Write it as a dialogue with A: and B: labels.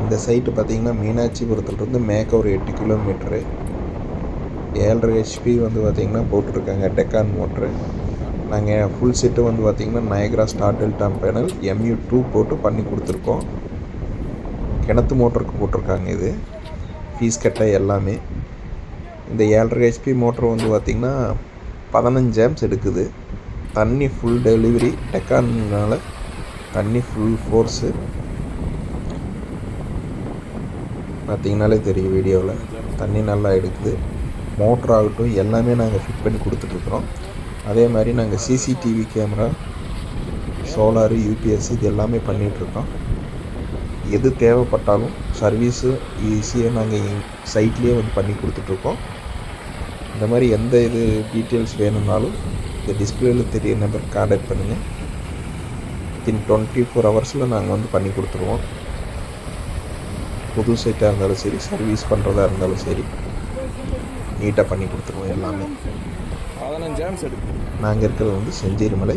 A: இந்த சைட்டு பார்த்திங்கன்னா மீனாட்சிபுரத்துலேருந்து மேற்க ஒரு 8 கிலோமீட்ரு. 7.5 ஹெச்பி வந்து பார்த்திங்கன்னா போட்டிருக்காங்க டெக்கான் மோட்ரு. நாங்கள் ஃபுல் செட்டு வந்து பார்த்திங்கன்னா Niagara star delta panel MU2 போட்டு பண்ணி கொடுத்துருக்கோம். கிணத்து மோட்டருக்கு போட்டிருக்காங்க. இது ஃபீஸ் கட்ட எல்லாமே. இந்த 7.5 ஹெச்பி மோட்ரு வந்து பார்த்திங்கன்னா 15 ஆம்ப்ஸ் எடுக்குது. தண்ணி ஃபுல் டெலிவரி டெக்கான்னால தண்ணி ஃபுல் ஃபோர்ஸு பார்த்திங்கனாலே தெரியும் வீடியோவில். தண்ணி நல்லா எடுக்குது. மோட்ரு ஆகட்டும் எல்லாமே நாங்கள் ஃபிட் பண்ணி கொடுத்துட்ருக்குறோம். அதே மாதிரி நாங்கள் CCTV கேமரா, சோலாரு, UPS இது எல்லாமே பண்ணிகிட்ருக்கோம். எது தேவைப்பட்டாலும் சர்வீஸு ஈஸியாக நாங்கள் சைட்லேயே வந்து பண்ணி கொடுத்துட்ருக்கோம். இந்த மாதிரி எந்த இது டீட்டெயில்ஸ் வேணும்னாலும் இந்த டிஸ்பிளேயில் தெரிய நம்பர் கான்டாக்ட் பண்ணுங்கள். வித்தின் 24 ஹவர்ஸில் நாங்கள் வந்து பண்ணி கொடுத்துருவோம். புது சைட்டாக இருந்தாலும் சரி, சர்வீஸ் பண்ணுறதா இருந்தாலும் சரி, நீட்டாக பண்ணி கொடுத்துருவோம் எல்லாமே.
B: 15 ஆம்ப்ஸ் எடுக்கும்.
A: நாங்கள் இருக்கிறது வந்து செஞ்சேரி மலை.